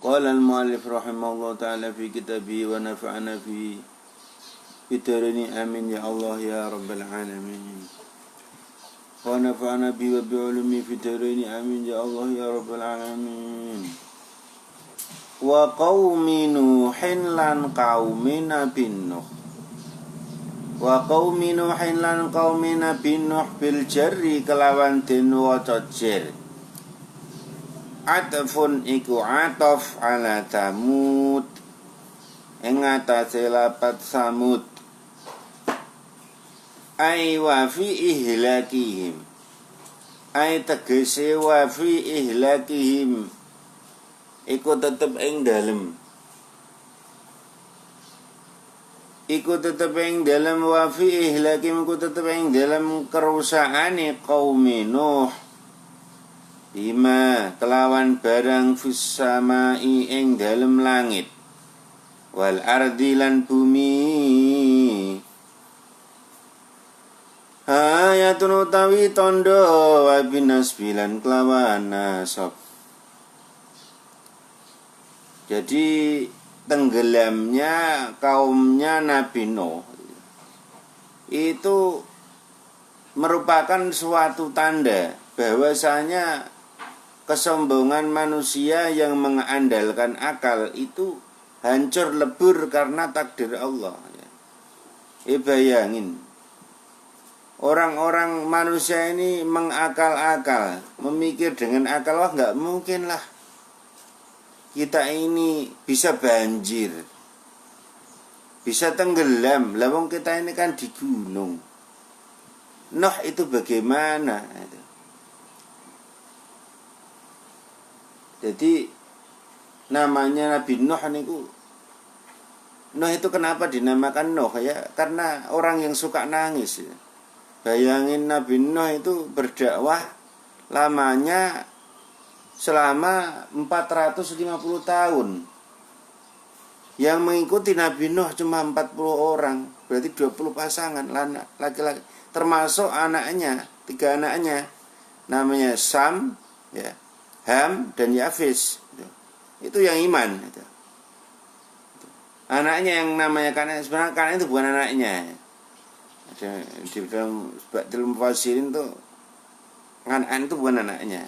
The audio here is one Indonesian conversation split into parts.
Qala al-mu'allif rahimahullah ta'ala fi kitabih wa nafa'ana fi bitarini amin ya Allah ya rabbal alamin. Wa nafa'ana bi wa bi'ulumi bitarini amin ya Allah ya rabbal alamin. Wa qaumi Nuhin lan qaumi Nabi Nuh. Wa qaumi Nuhin lan qaumi Nabi Nuh bil jarri kelawan den waca jar. Atafun iku ataf ala Tamud ing atase lapat Samud. Ai wa fi ihlakihim, ai tegese wa fi ihlakihim iku tetep ing dalem, iku tetep ing dalem wa fi ihlakihim iku tetep ing dalem kerusakane kaum Nuh bima kelawan barang fis samai ing dalem langit wal ardi lan bumi. Ayatun utawi tondo wa binasbilan kelawan nasab. Jadi tenggelamnya kaumnya Nabi Nuh itu merupakan suatu tanda bahwasanya kesombongan manusia yang mengandalkan akal itu hancur lebur karena takdir Allah. Bayangin, orang-orang manusia ini mengakal-akal, memikir dengan akal, wah nggak mungkin lah kita ini bisa banjir, bisa tenggelam. Lawang kita ini kan di gunung. Nuh itu bagaimana? Jadi namanya Nabi Nuh niku. Nuh itu kenapa dinamakan Nuh ya? Karena orang yang suka nangis. Ya. Bayangin Nabi Nuh itu berdakwah lamanya selama 450 tahun. Yang mengikuti Nabi Nuh cuma 40 orang, berarti 20 pasangan laki-laki, termasuk anaknya, 3 anaknya. Namanya Sam, ya, Ham dan Yafis. Itu yang iman. Anaknya yang namanya Kanan, sebenarnya Kanan itu bukan anaknya. Di dalam mufassirin tuh Kanan itu bukan anaknya.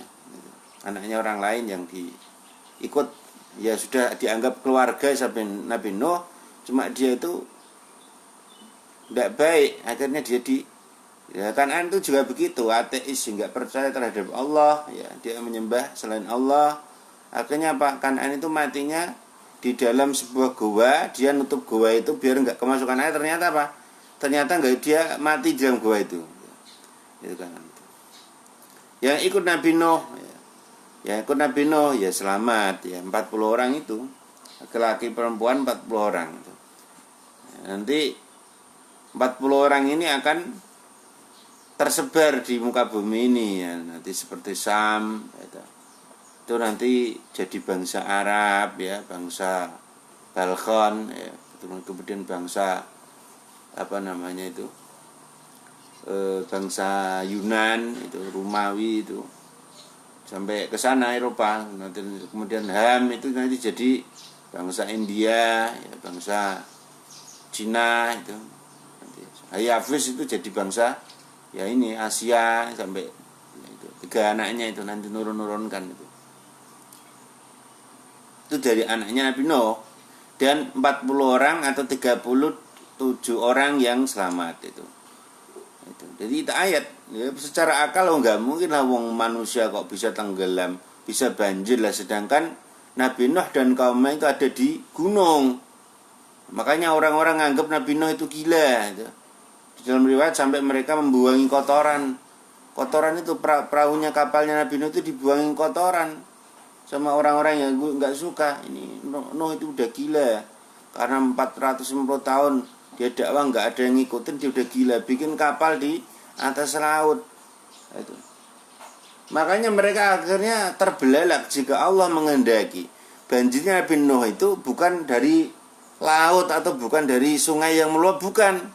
Anaknya orang lain yang diikut, ya sudah dianggap keluarga sampai Nabi Nuh, cuma dia itu tidak baik, akhirnya dia ya Kanan itu juga begitu, ateis, nggak percaya terhadap Allah, ya dia menyembah selain Allah. Akhirnya apa? Kanan itu matinya di dalam sebuah goa, dia nutup goa itu biar nggak kemasukan air. Ternyata apa? Ternyata nggak, dia mati di dalam goa itu. Itu Kanan. Yang ikut Nabi Nuh, ya ikut Nabi Nuh ya selamat, ya 40 orang itu, laki-laki perempuan 40 orang itu. Nanti 40 orang ini akan tersebar di muka bumi ini, ya nanti seperti Sam itu nanti jadi bangsa Arab, ya bangsa Balkhan, ya kemudian bangsa apa namanya itu, bangsa Yunan itu, Romawi itu, sampai ke sana Eropa. Nanti kemudian Ham itu nanti jadi bangsa India, ya bangsa Cina itu. Nanti Hafiz itu jadi bangsa ya ini Asia, sampai itu 3 anaknya itu nanti nurun-nurunkan itu dari anaknya Nabi Nuh. Dan 40 orang atau 37 orang yang selamat itu. Jadi itu ayat ya, secara akal nggak mungkin lah wong manusia kok bisa tenggelam, bisa banjir lah, sedangkan Nabi Nuh dan kaumnya itu ada di gunung. Makanya orang-orang nganggap Nabi Nuh itu gila itu. Di dalam riwayat sampai mereka membuangi kotoran itu, perahunya, kapalnya Nabi Nuh itu dibuangi kotoran sama orang-orang yang nggak suka. Ini Nuh itu udah gila karena 450 tahun dia dakwah nggak ada yang ngikutin, dia udah gila bikin kapal di atas laut itu. Makanya mereka akhirnya terbelalak jika Allah menghendaki banjirnya Nabi Nuh itu bukan dari laut atau bukan dari sungai yang meluap, bukan,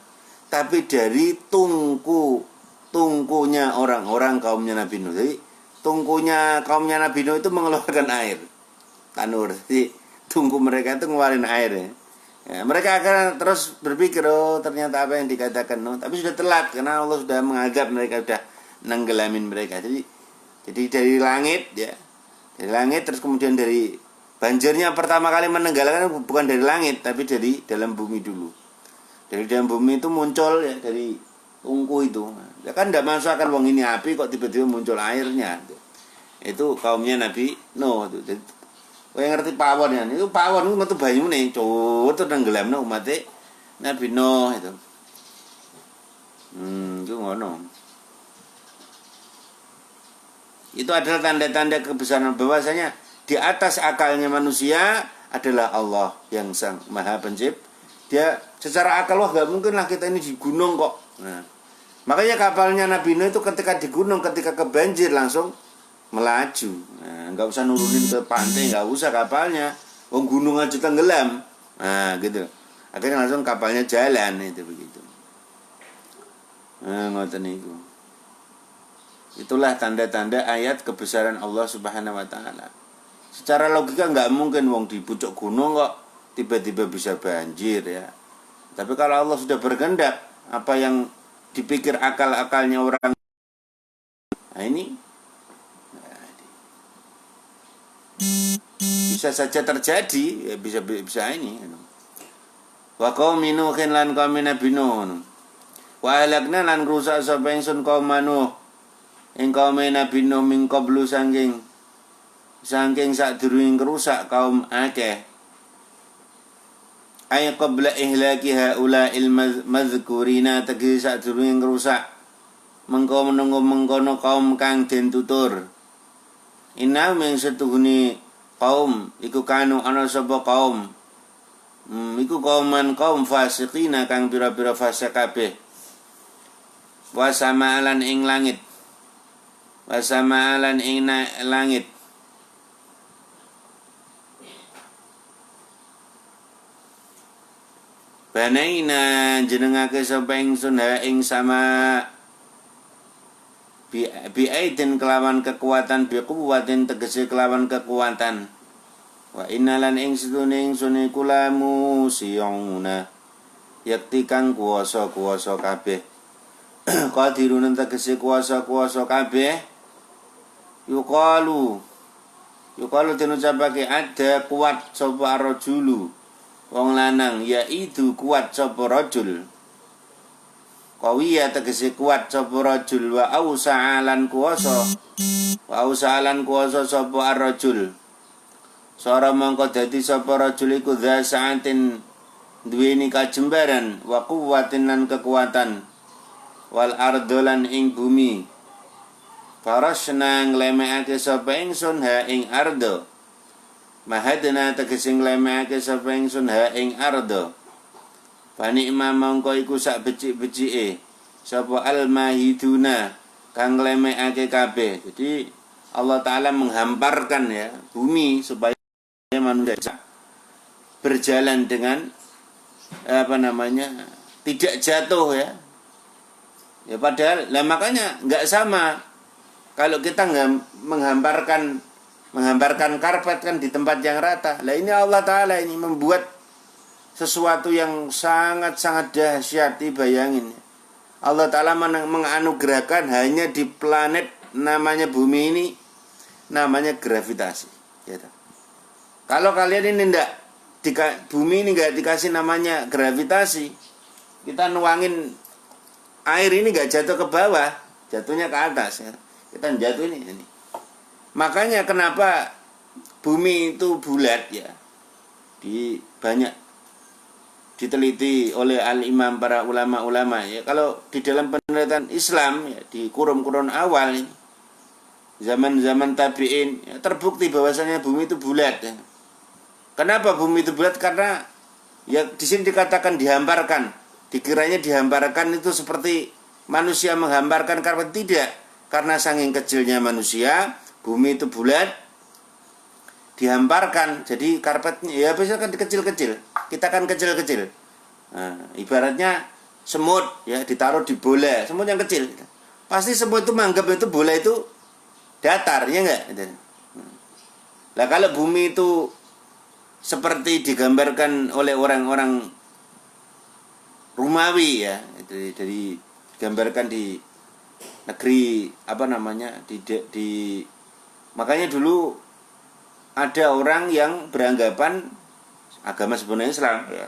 tapi dari tungkunya orang-orang kaumnya Nabi Nuh. Jadi tungkunya kaumnya Nabi Nuh itu mengeluarkan air. tanur. Jadi tunggu mereka itu ngeluarin air ya. Ya, mereka akan terus berpikir, oh ternyata apa yang dikatakan, no. Tapi sudah telat karena Allah sudah mengazab mereka, sudah nenggelamin mereka. Jadi dari langit ya, dari langit terus kemudian dari banjirnya pertama kali menenggelamkan bukan dari langit tapi dari dalam bumi dulu. Dari dalam bumi itu muncul ya, dari ungku itu. Ya kan tidak masuk akan wong ini api kok tiba-tiba muncul airnya. Itu kaumnya Nabi Nuh. Jadi, yang ngerti pawon ya, itu pawon itu metu banyune, cowok itu nenggelamno umat Nabi Nuh itu. Itu ngono. Itu adalah tanda-tanda kebesaran bahwasanya di atas akalnya manusia adalah Allah yang Sang Maha Pencipta. Dia secara akal wah gak mungkin lah kita ini di gunung kok. Nah, makanya kapalnya Nabi Nuh itu ketika di gunung, ketika kebanjir langsung melaju. Nah, nggak usah nurunin ke pantai, nggak usah kapalnya. Wong gunung aja tenggelam. Nah, gitu. Akhirnya langsung kapalnya jalan itu begitu. Nah, ngoten niku. Itulah tanda-tanda ayat kebesaran Allah Subhanahu wa taala. Secara logika nggak mungkin wong di pucuk gunung kok tiba-tiba bisa banjir ya. Tapi kalau Allah sudah berkehendak, apa yang dipikir akal-akalnya orang, nah ini bisa saja terjadi, ya bisa ini. Wa qaumi Nuhin lan qaumi Nabi Nuh. Wa ahlakna lan rusak sapa ingsun kaum Nuh. Ing kaum Nabi Nuh min qablu saking sadurunge rusak kaum akeh. Ay qabla ihlaki haula il mazkurina tegese sadurunge rusak mengkono kaum kang den tutur. Inna min setuhuni kaum iku kanu ana sapa kaum iku kaum fasiqina kang pira-pira fasik kabeh. Wa sama'alan ing langit banaina jenengake sapa ingsun ha ing sama bi'aidin kelawan kekuatan, biquwatin tegese kelawan kekuatan. Wa innalan ing sedune ingsun iku lamu siyuna yakti kang kuwasa-kuwasa kabeh. Qadirun tegese kuwasa-kuwasa kabeh. Yuqalu dinucapake ada kuat sapa rajulu wong lanang, yaitu kuat sapa rajul. Qawiya tegese kuat sapa rajul wa ausa'alan kuwasa sapa ar-rajul. Sora mangko dadi sapa rajul iku dza sa'atin duweni kajembaran wa quwwatin lan kekuatan wal ardolan ing bumi. Farasna nglemekake sapa ingsun ha ing ardo. Mahadna tegese nglemekake sapa ingsun ha ing ardo. Bani imam mongko iku sak becik-becike sapa al-mahiduna kang nglemekake kabeh. Jadi Allah Ta'ala menghamparkan ya bumi supaya manusia berjalan dengan tidak jatuh ya. Ya padahal makanya nggak sama kalau kita nggak menghamparkan karpet kan di tempat yang rata. Lah ini Allah Ta'ala ini membuat sesuatu yang sangat-sangat dahsyat. Bayangin Allah Ta'ala menganugerahkan hanya di planet namanya bumi ini namanya gravitasi ya. Kalau kalian ini bumi ini nggak dikasih namanya gravitasi, kita nuangin air ini nggak jatuh ke bawah, jatuhnya ke atas ya. Kita jatuh ini. Makanya kenapa bumi itu bulat ya, banyak diteliti oleh al-imam para ulama-ulama ya. Kalau di dalam penelitian Islam ya, di kurun-kurun awal ini, zaman-zaman tabi'in ya, terbukti bahwasanya bumi itu bulat ya. Kenapa bumi itu bulat? Karena ya di sini dikatakan dihamparkan. Dikiranya dihamparkan itu seperti manusia menghamparkan karpet, tidak. Karena saking kecilnya manusia, bumi itu bulat dihamparkan. Jadi karpetnya ya bisa kan kecil-kecil. Kita kan kecil-kecil. Nah, ibaratnya semut ya ditaruh di bola, semut yang kecil. Pasti semut itu menganggap itu bola itu datar, ya enggak? Lah kalau bumi itu seperti digambarkan oleh orang-orang Romawi ya, dari digambarkan di negeri apa namanya di makanya dulu ada orang yang beranggapan agama sebenarnya Islam ya.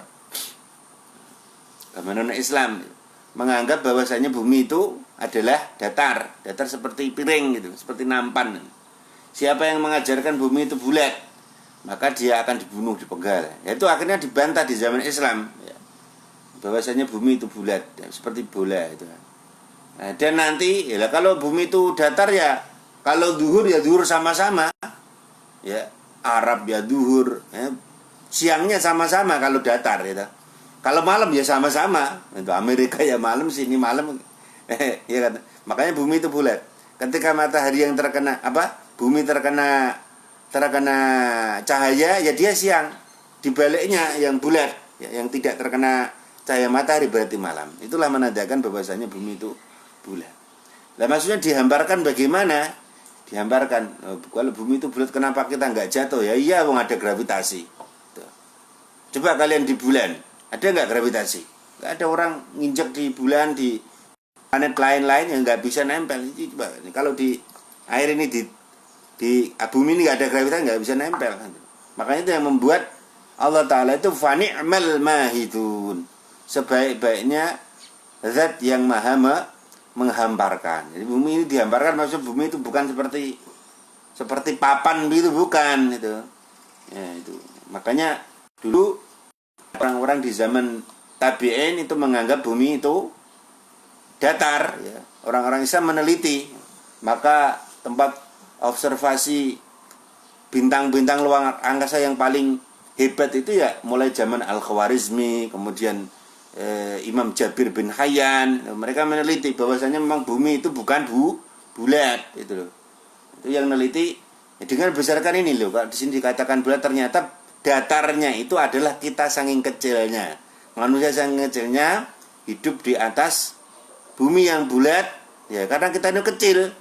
Agama non-Islam menganggap bahwasanya bumi itu adalah datar seperti piring gitu, seperti nampan. Siapa yang mengajarkan bumi itu bulat, maka dia akan dibunuh, dipenggal. Ya, itu akhirnya dibantah di zaman Islam ya. Bahwasanya bumi itu bulat ya, seperti bola itu. Nah, dan nanti ya kalau bumi itu datar ya, kalau duhur ya duhur sama-sama. Ya, Arab ya duhur, ya, siangnya sama-sama kalau datar gitu. Kalau malam ya sama-sama. Itu Amerika ya malam, sini malam. Ya kan. Makanya bumi itu bulat. Ketika matahari yang terkena bumi terkena cahaya ya dia siang. Dibaliknya yang bulat, ya, yang tidak terkena cahaya matahari berarti malam. Itulah menandakan bahwasanya bumi itu bulat. Lah maksudnya dihamparkan bagaimana? Dihamparkan. Kalau bumi itu bulat kenapa kita nggak jatuh? Ya iya, wong ada gravitasi. Tuh. Coba kalian di bulan, ada nggak gravitasi? Nggak ada orang nginjek di bulan, di planet lain-lain yang nggak bisa nempel. Coba kalau di air ini di bumi ini nggak ada gravitasi, nggak bisa nempel. Makanya itu yang membuat Allah Ta'ala itu fani'mal mahidun, sebaik-baiknya zat yang maha menghamparkan. Jadi bumi ini dihamparkan, maksud bumi itu bukan seperti papan gitu, bukan itu. Ya, itu. Makanya dulu orang-orang di zaman tabi'in itu menganggap bumi itu datar ya. Orang-orang Islam meneliti, maka tempat observasi bintang-bintang luar angkasa yang paling hebat itu ya mulai zaman Al-Khwarizmi, kemudian Imam Jabir bin Hayyan. Mereka meneliti bahwasanya memang bumi itu bukan bulat itu loh. Itu yang meneliti ya, dengan berdasarkan ini loh. Kalau di sini dikatakan bulat, ternyata datarnya itu adalah kita saking kecilnya. Manusia saking kecilnya hidup di atas bumi yang bulat ya, karena kita ini kecil.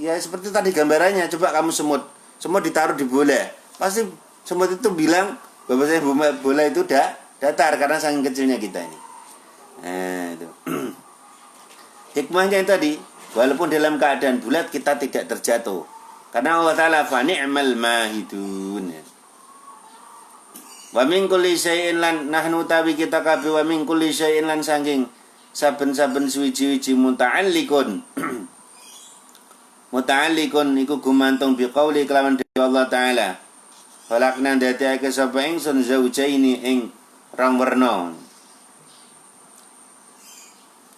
Ya seperti tadi gambarannya, coba kamu semut ditaruh di bola. Pasti semut itu bilang bahwasanya bola itu datar karena saking kecilnya kita ini. Nah, itu. Hikmahnya tadi, walaupun dalam keadaan bulat kita tidak terjatuh. Karena Allah Ta'ala fani'mal mahidun. Wa min kulli syai'in lan nahnu tawi kita kabeh wa min kulli syai'in lan saking saben-saben suwiji-wiji muta'alliqun. Muta'alliqun iku gumantung biqauli kelawan dewa Allah Ta'ala. Falakna dadiake sapa ingsun zaujaini ing rang werna.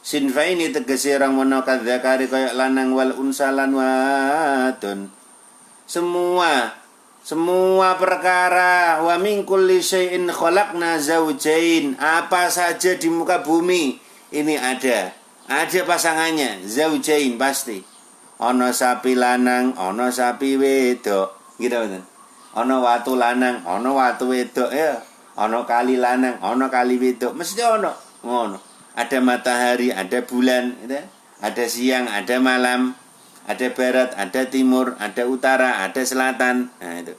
Sinfaini tegese rang werna kadzakari kaya lanang wal unsa lan wadon. Semua perkara wa min kulli syai'in khalaqna zaujain. Apa saja di muka bumi ini ada pasangannya, zaujain pasti. Ana sapi lanang, ana sapi wedok, gitu kan. Ana watu lanang, ana watu wedok ya. Ana kali lanang, ana kali wedok, mesti ana. Ngono. Ada matahari, ada bulan, gitu. Ada siang, ada malam, ada barat, ada timur, ada utara, ada selatan. Nah itu.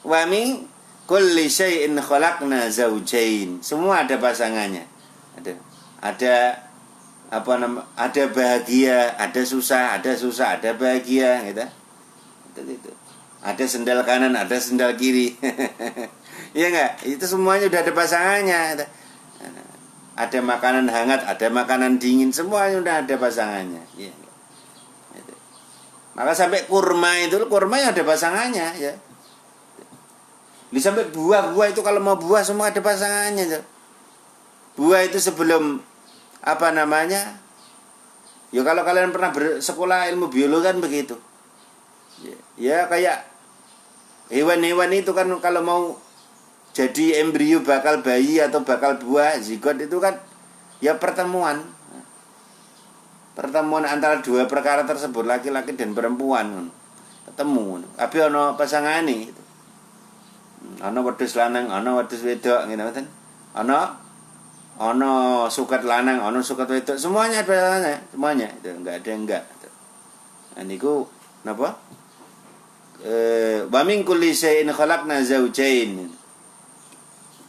Wa min kulli syai'in khalaqna zaujain. Semua ada pasangannya. Ada ada bahagia, ada susah, ada bahagia, gitu. Itu. Ada sendal kanan, ada sendal kiri. Iya enggak? Itu semuanya udah ada pasangannya. Ada makanan hangat, ada makanan dingin, semuanya udah ada pasangannya. Iya. Gitu. Maka sampai kurma ada pasangannya, ya. Sampai buah itu kalau mau buah semua ada pasangannya, ya. Buah itu sebelum ya kalau kalian pernah bersekolah ilmu biologi kan begitu. Ya kayak hewan-hewan itu kan kalau mau jadi embrio bakal bayi atau bakal buah zigot itu kan ya pertemuan antara dua perkara tersebut, laki-laki dan perempuan ketemu. Tapi ono pasangane gitu. Ono wedhus lanang, ono wedhus wedok gitu kan. Ono suket lanang, ono suket wedok, semuanya ada semuanya. Itu enggak ada enggak. Nah niku napa? wa min kulli syai'in khalaqna zawjain.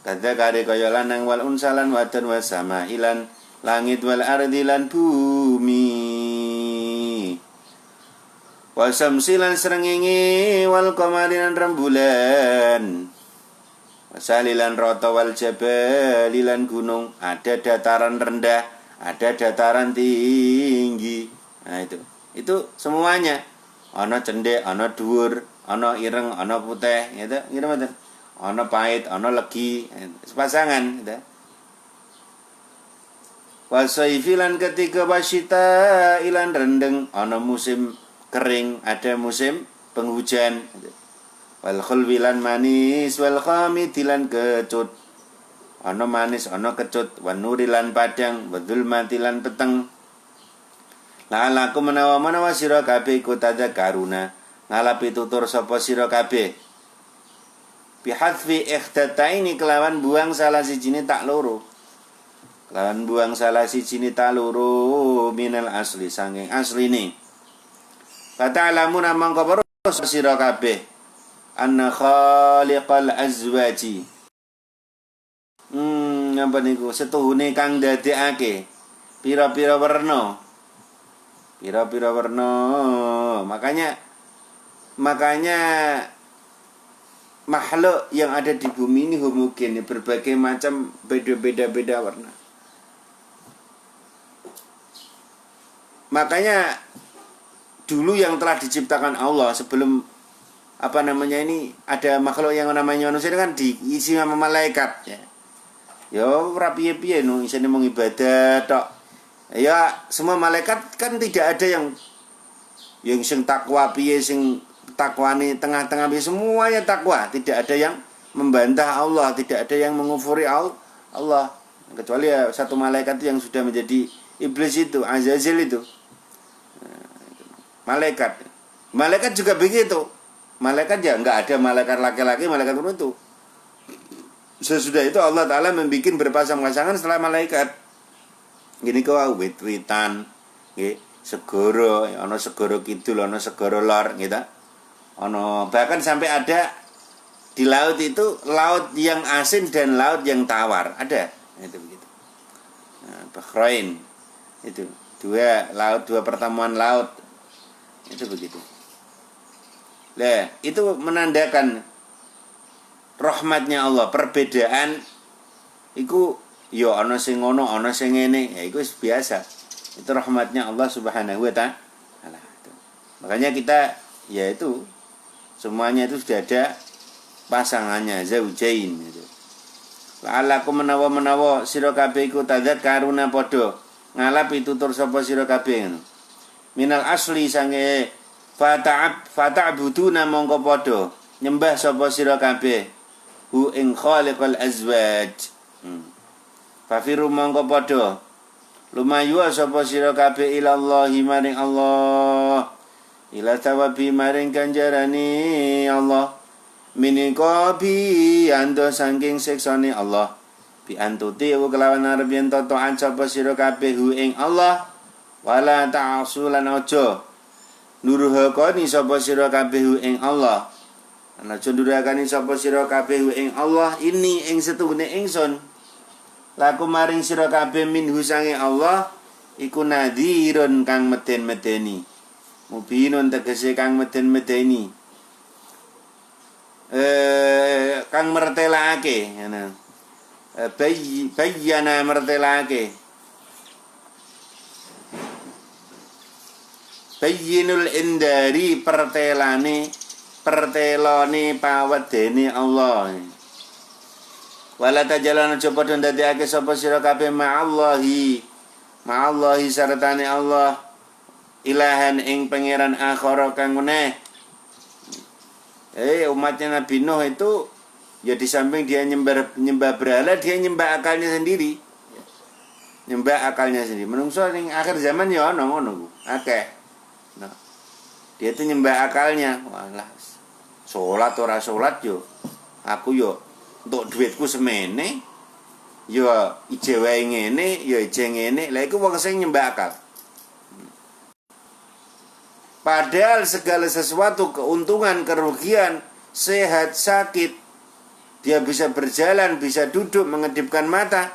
Kata kare kaya lanang wal unsalan wadan wa sama ilan langit wal ardi lan bumi. Wal samsilan srengenge wal qamarilan rembulan. Wasalilan rata wal jabalilan gunung. Ada dataran rendah, ada dataran tinggi. Nah itu semuanya. Ana cendhek, ana dhuwur, ana ireng, ana putih, gitu. Gitu mboten. Ana pahit, ana legi, sepasangan gitu. Wasaifilan ketika wasyita ilan rendeng, ana musim kering, ada musim penghujan. Wal khulwilan manis, wal khamidilan kecut. Ana manis, ana kecut, wan nurilan padang, wadul matilan peteng. La'alaku menawa sira kabeh iku tadzakaruna, ngalapi tutur sapa sira kabeh. Bihadfi ikhtataini kelawan buang salah sijine tak loro. Kelawan buang salah sijine tak loro minal asli sanging asline. Fata'lamun mangko weruh sira kabeh anna khaliqal azwaji. Apa niku setuhune kang dadekake pira-pira werna. Pira-pira werna. Makanya makhluk yang ada di bumi ini homogen, berbagai macam beda-beda warna. Makanya dulu yang telah diciptakan Allah sebelum ini ada makhluk yang namanya manusia kan diisi sama malaikat ya. Ya ora piye-piye no isine mung ibadah tok. Ya semua malaikat kan tidak ada yang sing takwa piye sing takwane tengah-tengah, semuanya takwa, tidak ada yang membantah Allah, tidak ada yang mengufuri Allah, kecuali ya satu malaikat yang sudah menjadi iblis itu, Azazil itu. Malaikat juga begitu. Malaikat ya enggak ada malaikat laki-laki, malaikat itu. Sesudah itu Allah Ta'ala membuat berpasang-pasangan setelah malaikat. Gini kau wit-witan, segoro, ana segoro kidul, ana segoro lor, gitu. Bahkan sampai ada di laut itu laut yang asin dan laut yang tawar, ada itu begitu. Bahrain itu dua pertemuan laut itu begitu. Lah itu menandakan rahmatnya Allah. Perbedaan itu yo ana sing ngono, ana sing ngene, ya itu biasa. Itu rahmatnya Allah Subhanahu wa ta'ala. Makanya kita ya itu semuanya itu sudah ada pasangannya, zaujain gitu. La'alakum menawa sira kabeh iku tadzakaruna padha ngalapi tutur sapa sira kabeh ngono. Minal asli sange fata'buduna mongko padha nyembah sapa sira kabeh hu ing khaliqal azwaj. Fafiru mongko padha lumayu sapa sira kabeh ilallahi maring Allah. Ila tawabi maring ganjarani Allah minikobi ando saking siksane Allah bi antuti kelawan arep yen taat sapa sira kabeh ing Allah wala ta'sulan aja nuruhakani sapa sira kabeh ing Allah ana aja nuruhakani sapa sira kabeh ing Allah ini ing setungene ingsun laku maring sira kabeh minhu sange Allah iku nadhirun kang meden-medeni mubinun tegese kang meden-medeni kang mertelake ngono bayyana mertelake bayyinul indari pertelane pawedene Allah wala tajalan coba dan dadekake sapa sira kabeh ma'allahi sartane Allah ilahan ing pangeran akhara kang meneh. Umatnya Nabi Nuh itu ya di samping dia nyembah berhala, dia nyembah akalnya sendiri. Nyembah akalnya sendiri. Menungso ning akhir zaman ya ono ngono ku. Akeh. Nah, dia itu nyembah akalnya. Walah. Salat ora salat yo. Aku yo untuk duitku semene. Yo ije wae ngene, yo ije ngene. Lah iku wong sing nyembah akal. Padahal segala sesuatu, keuntungan, kerugian, sehat, sakit, dia bisa berjalan, bisa duduk, mengedipkan mata.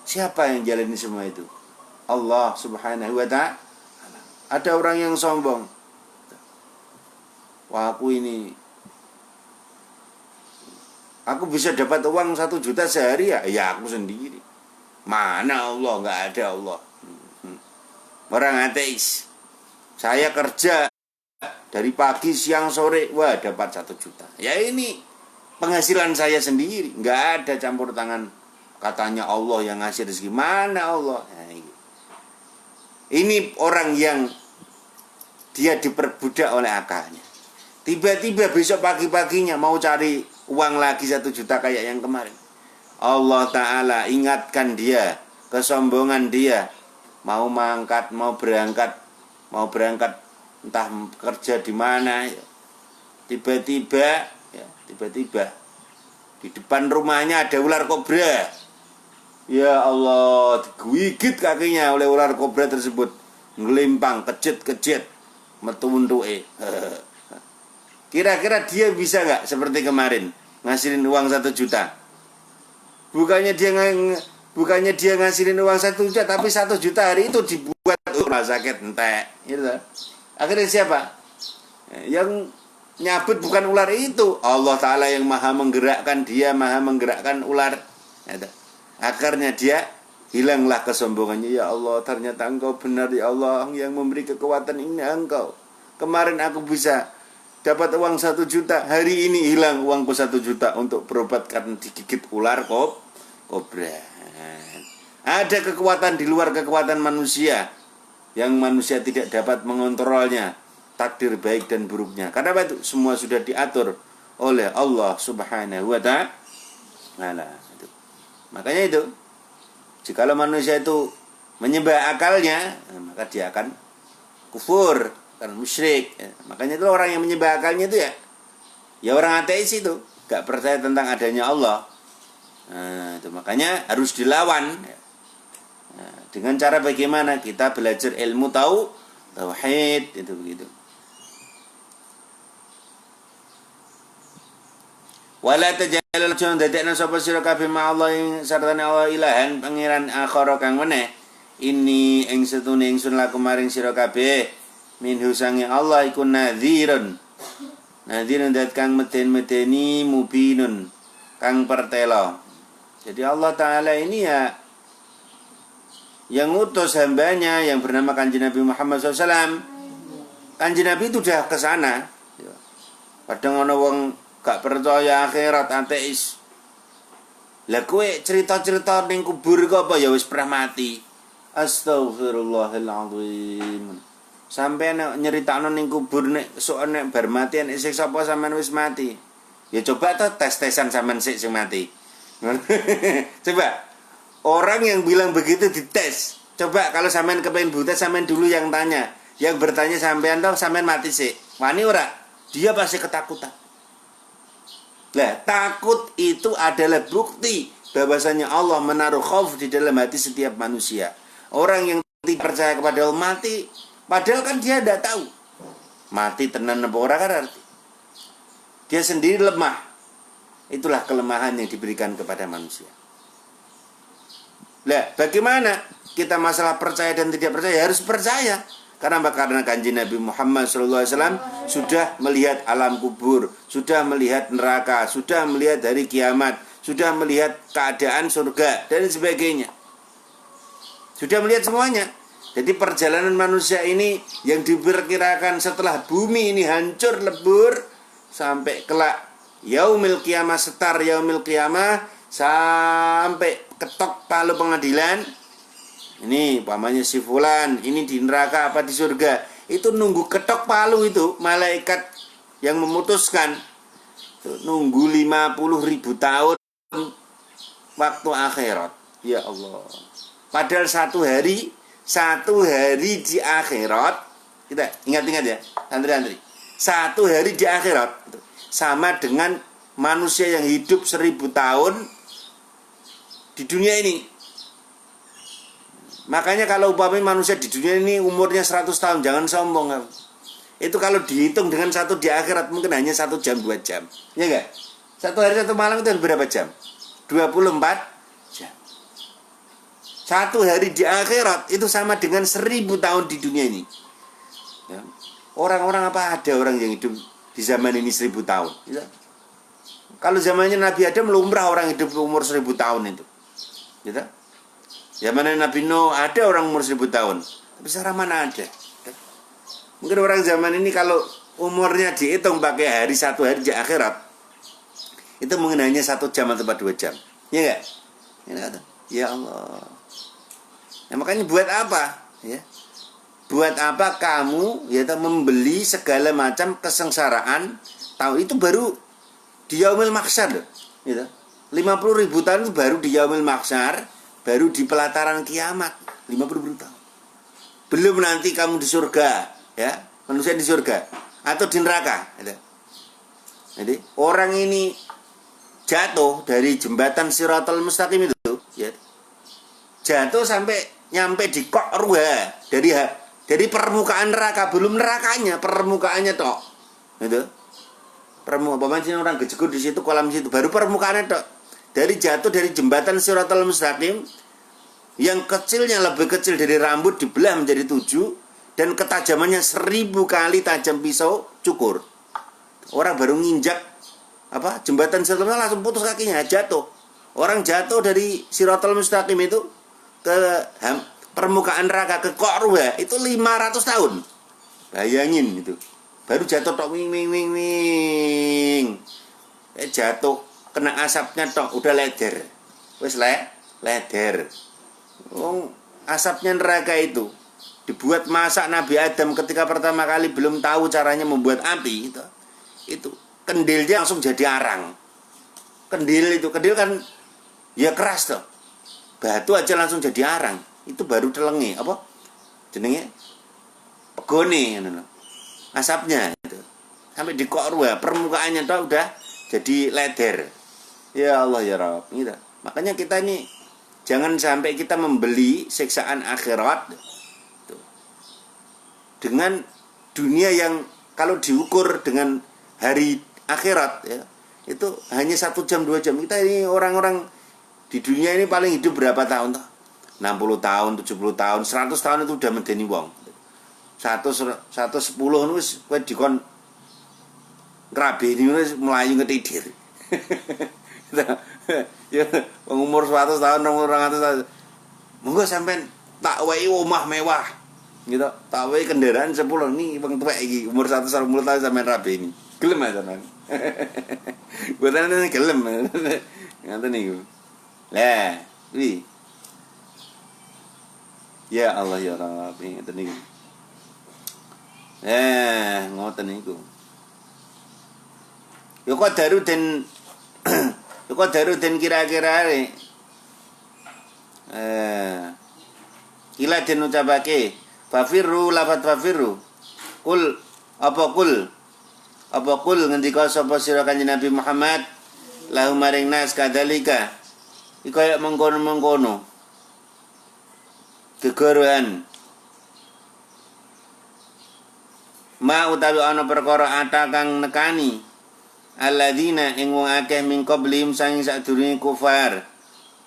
Siapa yang jalani semua itu? Allah Subhanahu wa ta'ala. Ada orang yang sombong. Wah, aku bisa dapat uang 1 juta sehari ya? Ya aku sendiri. Mana Allah? Nggak ada Allah. Orang ateis. Saya kerja dari pagi, siang, sore, wah dapat 1 juta. Ya ini penghasilan saya sendiri. Nggak ada campur tangan. Katanya Allah yang ngasih rezeki. Mana Allah? Nah, ini orang yang dia diperbudak oleh akalnya. Tiba-tiba besok pagi-paginya mau cari uang lagi 1 juta kayak yang kemarin. Allah Ta'ala ingatkan dia, kesombongan dia. Mau mangkat, mau berangkat entah kerja di mana. Tiba-tiba di depan rumahnya ada ular kobra. Ya Allah, digigit kakinya oleh ular kobra tersebut. Ngelimpang, kejit, metu untuke. Kira-kira dia bisa nggak seperti kemarin ngasihin uang 1 juta? Bukannya dia ngasihin uang 1 juta, tapi 1 juta hari itu dibuat rumah sakit entek. Gitu. Akhirnya siapa? Yang nyabut bukan ular itu. Allah Ta'ala yang maha menggerakkan dia, maha menggerakkan ular. Akhirnya dia hilanglah kesombongannya. Ya Allah, ternyata Engkau benar ya Allah yang memberi kekuatan ini Engkau. Kemarin aku bisa dapat uang 1 juta, hari ini hilang uangku 1 juta untuk berobat karena digigit ular kobra. Ada kekuatan di luar kekuatan manusia yang manusia tidak dapat mengontrolnya, takdir baik dan buruknya. Karena itu semua sudah diatur oleh Allah Subhanahu wa ta'ala. Makanya itu, jikalau manusia itu menyembah akalnya, maka dia akan kufur, akan musyrik. Makanya itu orang yang menyembah akalnya itu ya orang ateis itu, gak percaya tentang adanya Allah. Nah, itu makanya harus dilawan. Nah, dengan cara bagaimana kita belajar ilmu tauhid itu begitu. Wala tajalal jon dadekna sapa sira kabeh ma Allah ing sartane Allah ilahan pangeran akhara kang meneh. Ini ing setune ingsun laku maring sira kabeh minhu sange Allah iku nadhirun. Nadhirun dat kang meden-medeni mubinun kang pertelo. Jadi Allah Ta'ala ini ya yang ngutus hambanya yang bernama Kanjeng Nabi Muhammad SAW. Kanjeng Nabi itu udah ke sana. Kadang ana wong gak percaya akhirat, ateis. Lah kowe cerita-cerita ning kubur kok apa ya wis pernah mati. Astagfirullahaladzim. Sampai nek nyeritakno ning kubur nek sok nek bar mati nek siksa apa sampean wis mati. Ya coba to tes-tesan sampean sik sing mati. Coba orang yang bilang begitu dites. Coba kalau sampean kepengen buta, sampean dulu yang tanya. Yang bertanya sampean toh sampean mati sik. Wani ora? Dia pasti ketakutan. Lah, takut itu adalah bukti bahwasanya Allah menaruh khauf di dalam hati setiap manusia. Orang yang tidak percaya kepada Allah mati, padahal kan dia tidak tahu mati tenan apa ora kan arti. Dia sendiri lemah. Itulah kelemahan yang diberikan kepada manusia. Lah, bagaimana kita masalah percaya dan tidak percaya? Harus percaya. Karena Kanjeng Nabi Muhammad SAW sudah melihat alam kubur, sudah melihat neraka, sudah melihat hari kiamat, sudah melihat keadaan surga dan sebagainya. Sudah melihat semuanya. Jadi perjalanan manusia ini yang diperkirakan setelah bumi ini hancur lebur sampai kelak yaumil qiyamah, setar yaumil qiyamah, sampai ketok palu pengadilan. Ini pamannya si fulan, ini di neraka apa di surga. Itu nunggu ketok palu itu malaikat yang memutuskan. Nunggu 50.000 tahun waktu akhirat. Ya Allah. Padahal satu hari di akhirat, kita ingat-ingat ya, antri-antri. Satu hari di akhirat sama dengan manusia yang hidup 1000 tahun di dunia ini. Makanya kalau umpamanya manusia di dunia ini umurnya 100 tahun, jangan sombong. Itu kalau dihitung dengan satu di akhirat mungkin hanya 1 jam 2 jam. Ya enggak? Satu hari satu malam itu berapa jam? 24 jam. Satu hari di akhirat itu sama dengan 1000 tahun di dunia ini. Ya. Orang-orang apa ada orang yang hidup di zaman ini 1000 tahun? Ya. Kalau zamannya Nabi Adam lumrah orang hidup umur 1000 tahun itu. Gitu? Zamannya Nabi Nuh ada orang umur 1000 tahun. Tapi sekarang mana ada? Mungkin orang zaman ini kalau umurnya dihitung pakai hari satu hari di akhirat, itu mungkin hanya 1 jam atau 2 jam. Ya enggak? Ya Allah. Nah, makanya buat apa? Ya. Buat apa kamu ya membeli segala macam kesengsaraan? Tahu itu baru di yaumil mahsyar loh. Gitu. 50.000 tahun itu baru di yaumil mahsyar, baru di pelataran kiamat. 50.000 tahun. Belum nanti kamu di surga, ya, manusia di surga atau di neraka. Gitu. Jadi orang ini jatuh dari jembatan Shiratal Mustaqim itu, ya, jatuh sampai nyampe di Qa'ruha dari permukaan neraka, belum nerakanya, permukaannya tok. Gitu. Permukaan orang gejegur di situ, kolam situ, baru permukaannya tok. Dari jatuh dari jembatan Shiratal Mustaqim yang kecilnya lebih kecil dari rambut dibelah menjadi 7 dan ketajamannya 1000 kali tajam pisau cukur. Orang baru nginjak jembatan Shiratal Mustaqim langsung putus kakinya, jatuh. Orang jatuh dari Shiratal Mustaqim itu ke permukaan neraka, ke Qa'ruha itu 500 tahun. Bayangin itu. Baru jatuh tok wing wing wing wing. Jatuh kena asapnya tok udah leder. Wis leder. Asapnya neraka itu dibuat masak Nabi Adam ketika pertama kali belum tahu caranya membuat api itu kendilnya langsung jadi arang. Kendil kan ya keras tuh. Batu aja langsung jadi arang. Itu baru telengi jenenge pegone asapnya itu. Sampai di Qa'ruha permukaannya tuh udah jadi leder. Ya Allah ya Rabb. Gitu. Makanya kita ini jangan sampai kita membeli siksaan akhirat dengan dunia yang kalau diukur dengan hari akhirat ya, itu hanya 1 jam 2 jam. Kita ini orang-orang di dunia ini paling hidup berapa tahun toh? 60 tahun, 70 tahun, 100 tahun itu udah medeni wong. 110 wis kowe dikon ngrabeni wis melayu ngetidir. Ya umur 100 tahun, umur 200 tahun. Monggo sampean tak wehi omah mewah. Gitu. Tak wehi kendaraan 10 nih wong tuwek iki umur 110 tahun sampean rabeni. Gelem aja sampean. Boten gelem. Ngoten niku. Lah, wi. Ya Allah ya Rabb, ngoten niku. Ngoten niku. Yo kok Darudin kira-kira kila den ucapake fafirru lafat fafirru kul ngendika sapa sira Kanjeng Nabi Muhammad lahum maring nas kadalika iku kaya mengkono-mengkono gegorohan ma utawi ana perkara ata kang nekani alladzina ing wong akeh min qablihim saking sadurunge kufar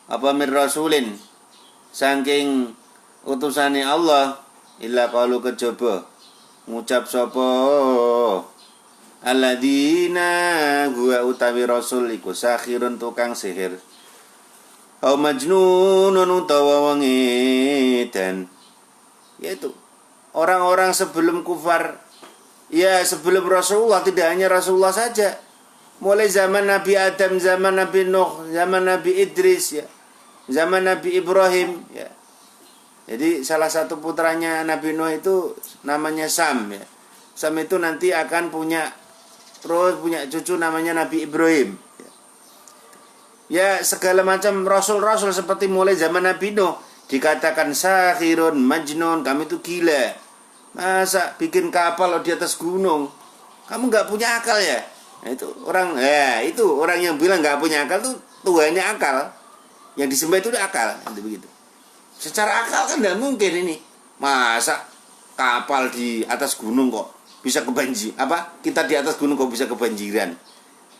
apa mir rasulin saking utusane Allah illa qalu kejaba ngucap sapa alladzina huwa utawi rasul iku sakhirun tukang sihir au majnunun utawa wong edan, yaitu orang-orang sebelum kufar ya sebelum Rasulullah, tidak hanya Rasulullah saja. Mulai zaman Nabi Adam, zaman Nabi Nuh, zaman Nabi Idris, ya, zaman Nabi Ibrahim, ya. Jadi salah satu putranya Nabi Nuh itu namanya Sam, ya. Sam itu nanti akan punya cucu namanya Nabi Ibrahim. Ya, segala macam rasul-rasul seperti mulai zaman Nabi Nuh dikatakan sahirun, majnun, kami itu gila. Masa bikin kapal di atas gunung? Kamu nggak punya akal ya? Nah, itu orang yang bilang nggak punya akal tuh Tuhannya akal. Yang disembah itu akal, begitu. Secara akal kan nggak mungkin ini. Masa kapal di atas gunung kok? bisa kebanjir. Apa? Kita di atas gunung kok bisa kebanjiran.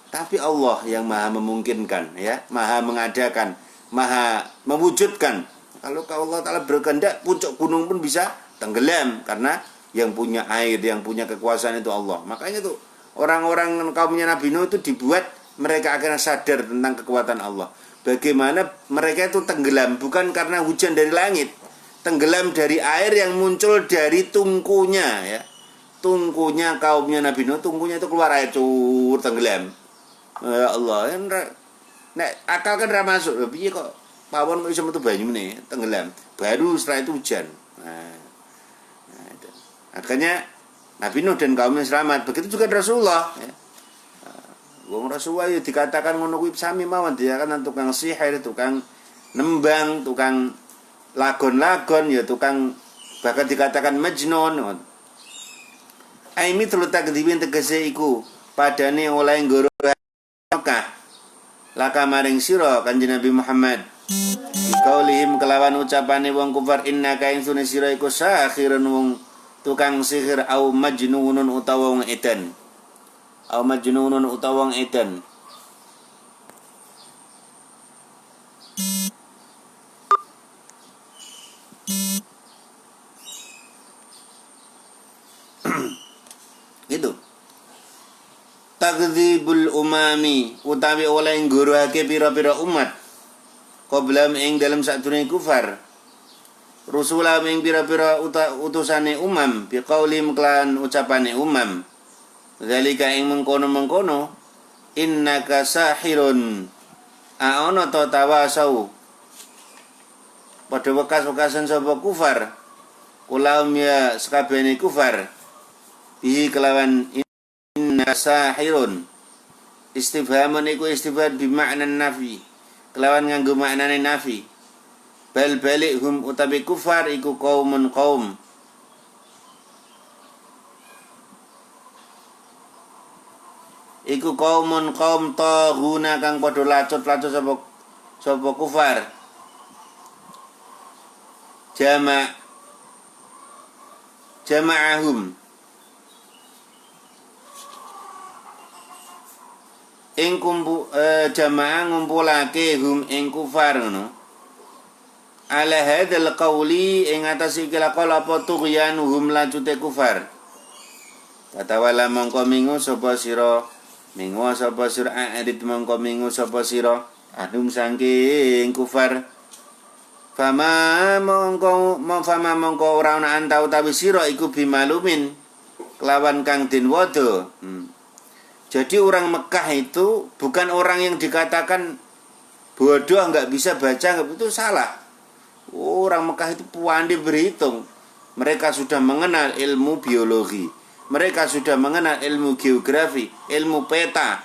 Tapi Allah yang maha memungkinkan, ya, maha mengadakan, maha mewujudkan. Kalau Allah Ta'ala berkehendak, puncak gunung pun bisa tenggelam. Karena yang punya air, yang punya kekuasaan itu Allah. Makanya tuh orang-orang kaumnya Nabi Nuh itu dibuat mereka akan sadar tentang kekuatan Allah. Bagaimana mereka itu tenggelam bukan karena hujan dari langit, tenggelam dari air yang muncul dari tungkunya, ya. Tungkunya kaumnya Nabi Nuh, tungkunya itu keluar air, cur, tenggelam. Ya Allah, nek akal kan ra masuk. Piye kok pawon iso metu banyu meneh, tenggelam. Baru setelah itu hujan. Itu. Akhirnya Nabi Nuh dan kaumnya selamat. Begitu juga Rasulullah, ya. Wong Rasulullah ya dikatakan ngono kuwi sami mawon, dia kan tukang sihir, tukang nembang, tukang lagon-lagon, ya tukang, bahkan dikatakan majnun. Aimi telu takdibin tegese iku padane oleh nggoro Mekah laka maring sira Kanjeng Nabi Muhammad. Qaulihim kelawan ucapane wong kufar innaka insune sira iku sakhirun wong tukang sihir au majnunun utawa wong edan. Au majnunun utawa wong edan. Gitu. Takdzibul umami utawi oleh ngguruhake pira-pira umat qabla ing dalam sadurunge kufar rusula ing pira-pira utusane umam biqaulim klan ucapane umam zalika ing mengkono-mengkono innaka sahirun aono to tawasau padha wekas-wekasan sapa kufar kulam ya sekabehane kufar bihi kelawan inna sahirun istifhamun iku istifham bimakna nafi kelawan nganggo maknane nafi bal balik hum utabi kufar iku qaumun qaum iku qaumun qaum taghuna kang padha lacut-lacut sapa kufar jama'ahum ing jamaah ngumpulake hum ing kufar ngono ala hadzal qauli ing atas iki lakon apa tughyanuhum lajute kufar tatawala mongko mingu sapa sira adit mongko mingu sapa sira anum saking kufar fama mongko ora ana antau utawi sira iku bimalumin kelawan kang den wada. Jadi orang Mekah itu bukan orang yang dikatakan bodoh, nggak bisa baca, itu salah. Orang Mekah itu pandai berhitung. Mereka sudah mengenal ilmu biologi, mereka sudah mengenal ilmu geografi, ilmu peta.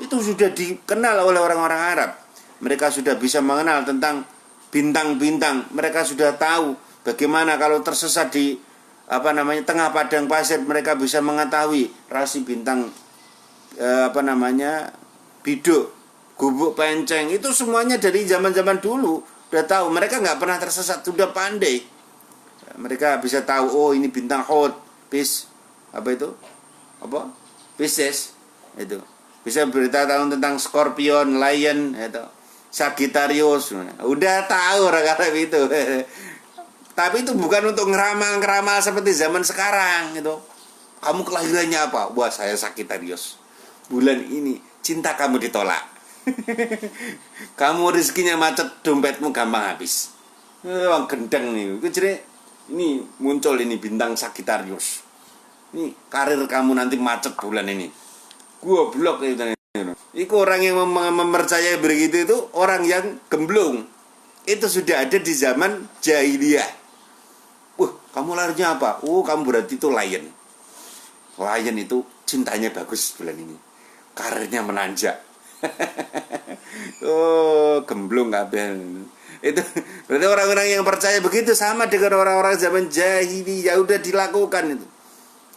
Itu sudah dikenal oleh orang-orang Arab. Mereka sudah bisa mengenal tentang bintang-bintang. Mereka sudah tahu bagaimana kalau tersesat di tengah padang pasir, mereka bisa mengetahui rasi bintang biduk, gubuk, penceng, itu semuanya dari zaman-zaman dulu udah tahu. Mereka nggak pernah tersesat, sudah pandai. Mereka bisa tahu, oh ini bintang Hod, Pisces, itu bisa beritahu tentang Scorpion, Lion, itu Sagittarius, udah tahu orang Arab itu. Tapi itu bukan untuk ngeramal-ngeramal seperti zaman sekarang itu. Kamu kelahirannya apa? Wah, saya Sagittarius. Bulan ini cinta kamu ditolak. Kamu rezekinya macet, dompetmu gampang habis. Wong gendeng nih. Ini muncul ini bintang Sagittarius. Ini karir kamu nanti macet bulan ini. Gua blok itu. Itu orang yang mempercayai begitu itu orang yang gemblung. Itu sudah ada di zaman jahiliyah. Kamu lahirnya apa? Kamu berarti itu lion. Lion itu cintanya bagus bulan ini. Karirnya menanjak. Gemblung kabeh. Itu berarti orang-orang yang percaya begitu sama dengan orang-orang zaman jahiliyah udah dilakukan itu.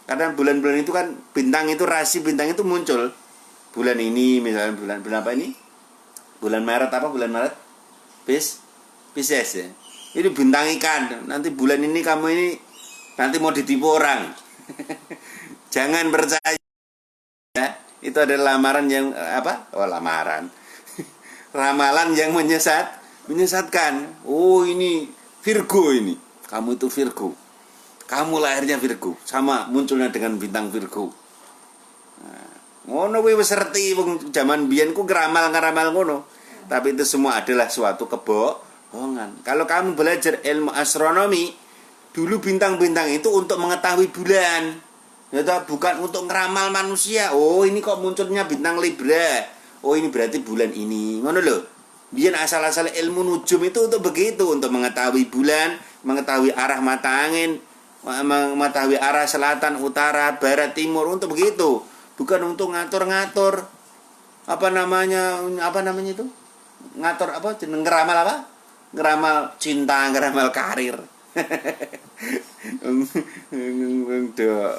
Karena bulan-bulan itu kan bintang itu, rasi bintang itu muncul. Bulan ini misalnya bulan apa ini? Bulan Maret Pisces ya. Ini bintang ikan. Nanti bulan ini kamu ini nanti mau ditipu orang. Jangan percaya. Itu adalah lamaran yang apa? Oh, lamaran. Ramalan yang menyesatkan. Oh, ini Virgo ini. Kamu itu Virgo. Kamu lahirnya Virgo, sama munculnya dengan bintang Virgo. Ngono kuwi wis ngerti wong jaman biyen ku ngeramal ngono. Tapi itu semua adalah suatu kebohongan. Kalau kamu belajar ilmu astronomi, dulu bintang-bintang itu untuk mengetahui bulan. Ya bukan untuk ngeramal manusia. Oh, ini kok munculnya bintang Libra. Oh, ini berarti bulan ini. Ngono lho. Biyen asal-asal ilmu nujum itu untuk begitu, untuk mengetahui bulan, mengetahui arah mata angin, mengetahui arah selatan, utara, barat, timur, untuk begitu. Bukan untuk ngatur-ngatur apa namanya itu? Ngatur apa? Ngeramal apa? Ngeramal cinta, ngeramal karir.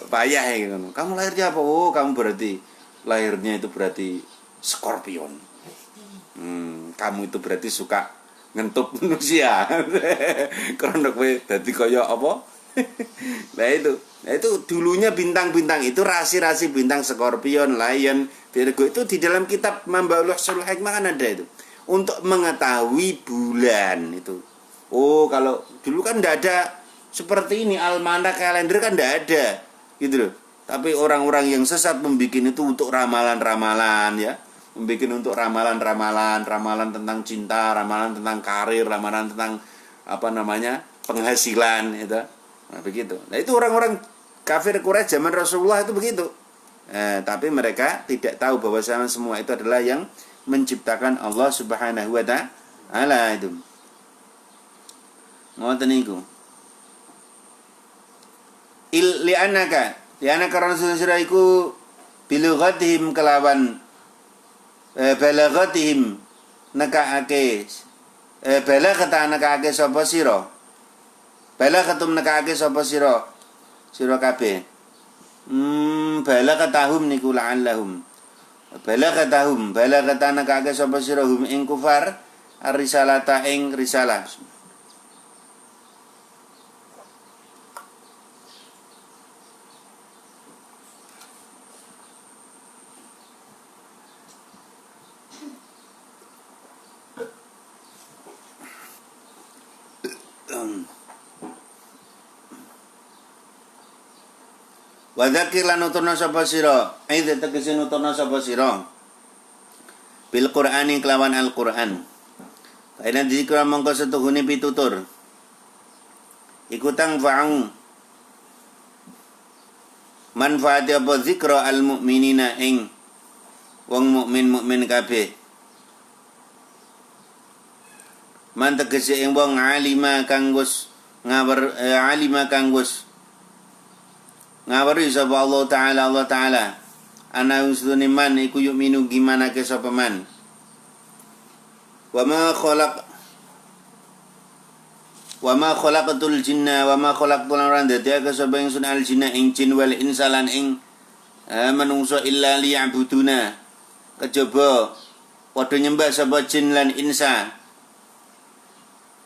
Payah gitu. Kamu lahirnya apa? Oh, kamu berarti lahirnya itu berarti Scorpion. Kamu itu berarti suka ngentup manusia. Karena kowe dadi kaya apa? Nah itu dulunya bintang-bintang itu rasi-rasi bintang Scorpion, Lion, Virgo itu di dalam kitab Mambaul Hikmah kan ada itu. Untuk mengetahui bulan itu. Oh, kalau dulu kan enggak ada seperti ini, almanak, kalender kan enggak ada. Gitu loh. Tapi orang-orang yang sesat membuat itu untuk ramalan-ramalan ya. Membuat untuk ramalan-ramalan tentang cinta, ramalan tentang karir, ramalan tentang apa namanya? Penghasilan itu. Nah, begitu. Nah, itu orang-orang kafir Quraisy zaman Rasulullah itu begitu. Tapi mereka tidak tahu bahwa semua itu adalah yang menciptakan Allah Subhanahu wa taala itu. Ngoten niku. Li'annaka karena sira iku bilughatihim kelawan balaghatihim nakaake balagata nakaake sapa sira. Balaghatum nakaake sapa sira kabeh. Balaghatahum niku la'allahum. Balaghatana nakaake sapa sira hum ing kufar ar-risalata ing risalah. Wa dzakir lan nuturna sapa sira, aidza tegese nuturna sapa sira bil Qur'ani kelawan Al-Qur'an. Kaina dzikra mongko setuhune pitutur. Iku tang fa'u manfaat apa zikra al mukminina ing wong mukmin kabeh. Man tegese ing wong alima kang wis ngawari sapa Allah Ta'ala ana usdune man iku yu'minu gimana ke sapa man wa ma khalaqatul jinna wa ma khalaqtul lan dadi sapa ingsun al jinna ing jin wal insalan ing manungsa illa liya'buduna kejaba padha nyembah sapa jin lan insa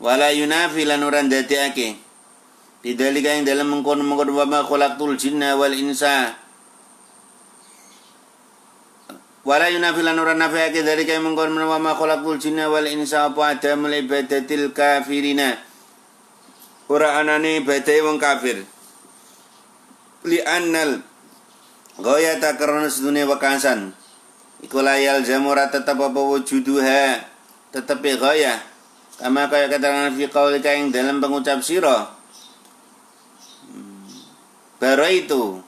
wala yunafi lan ora ndadekake bidalika yang dalam mengkon-mengkon wa ma khalaqtul jinna wal insa wala yunafilan ora nafiake dalika yang mengkon wa ma khalaqtul jinna wal insa apa adamul ibadatil kafirina ora anane ibadahe wong kafir li annal ghayata karena sedune wekasan iku layal jamura tetap apa wujuduha tetep ghayah kama kaya keterangan fi qaulika yang dalam pengucap sira. Baro itu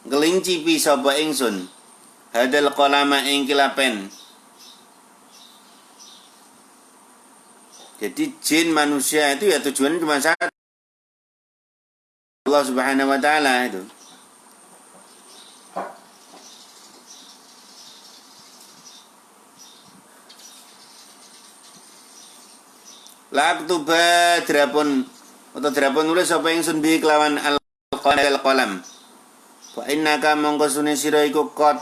ngelincipi sapa ingsun hadal qalama ing kilapen. Jadi jin manusia itu ya tujuannya cuma satu, Allah Subhanahu wa taala itu. Laktuba drapun nulis sapa ingsun bi kelawan al-qalam. Wa innaka mongko sune sira iku qad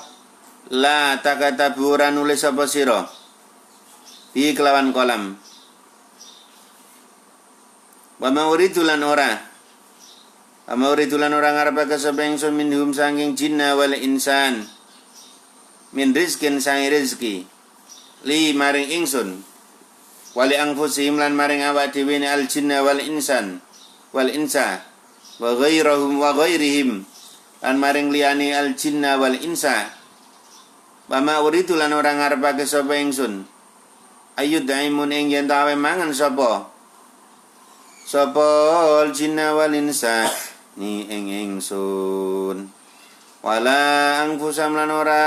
la takataburan nulis sapa sira bi kelawan kolam. Wa ma uridu lan ora Ama uritulan orang ngarepake sapa ingsun minhum saking jinna wal insan min rizkin sangi rezeki li maring ingsun wali anfusihim lan maring awak dhewe al jinna wal insan wal insa wa ghairahum wa ghairihim lan maring liyane al jinna wal insa Bama uridu lan ora ngarepake sapa ingsun ayud daimun ing yen tawe mangan sapa al jinna wal insa ni ing ingsun wala anfusam lan ora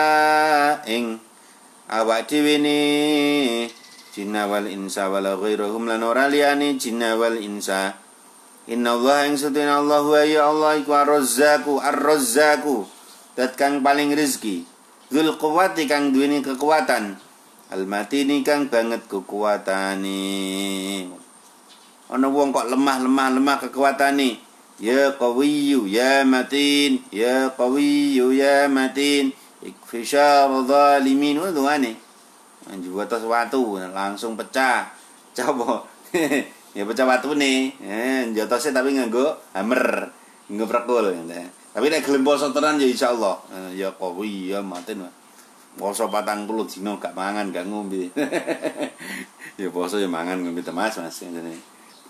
ing awak dhewe ne jinna wal insa wala ghairahum lan ora liyane jinna wal insa innallaha ing satuna Allahu ya Allah iku ar-razzaqu dat kang paling rezeki Dzul quwwati kang duweni kekuatan al-matini kang banget kekuatane ana wong kok lemah kekuatane ya qawiyyu ya matin ya qawiyyu ya matin ikfishar zalimin wa duane anjur atas watu langsung pecah coba ya pecah watune jotose tapi nganggo hammer nganggo prakul tapi nek gelem poso tenan ya insyaallah ya qawi ya matin poso 40 dina gak mangan gak ngombe ya poso ya mangan ngombe temas Mas ngene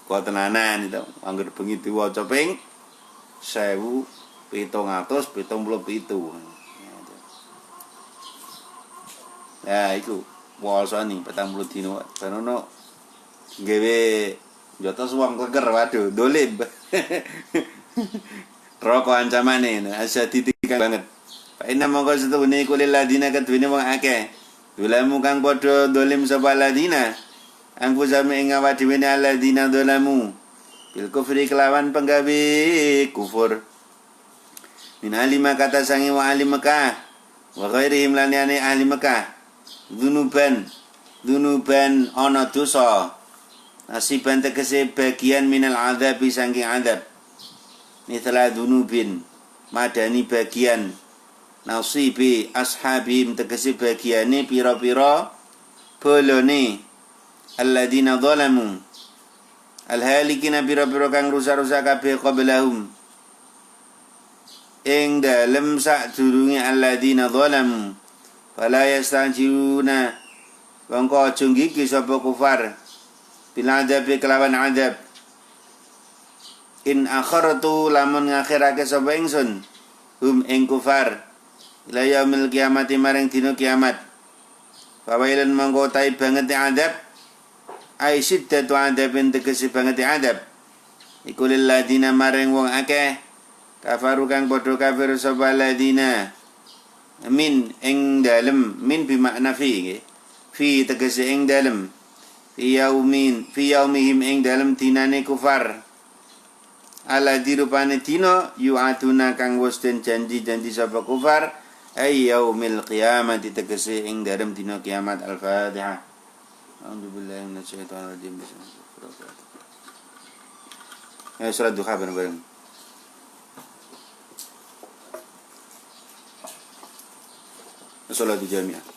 kok tenanan itu angger bengi diwaca ping 1777 ya iku poso ni 40 dina banono gawe jotos wong keker waduh dolim rokok ancamane asa titikan banget fa inna mongko setune iku lil ladina kadene wong akeh dolamu kang padha dolim sapa ladina angku sami ing awak dhewe ladina dolamu bil kufri kelawan penggawe kufur min alima kata sangi wa ahli Mekah wa ghairihim lan yani ahli Mekah dunuban ana dosa nasiban tegese bagian minal adzabi saking adab mitla dunubin madani bagian nasibi ashabim tegese bagiane pira-pira bolone alladzina zalamu alhalikina pira-pira kang rusak-rusak kabeh qablahum ing dalem sadurunge alladzina zalamu fala yastajuna wongko aja ngiki sapa kufar bil adabi kelawan adab in akhartu lamun ngakhirake sapa ingsun ing kufar ila yaumil kiamati maring dina kiamat fawailan mangko tai banget adab ai siddatu adabin tegese banget adab iku lil ladina maring wong akeh kafaru kang padha kafir sapa ladina min ing dalem min bi makna fi tegese ing dalem fi yaumihim ing dalem dinane kufar ala dirupane dina yu'atuna kang wis den janji-janji sapa kufar ay yaumil qiyamati tegese ing dalem dina kiamat. Al-Fatihah. A'udzubillahi minasyaitonir rajim. Ya salat duha bareng-bareng. Salat di jamiah.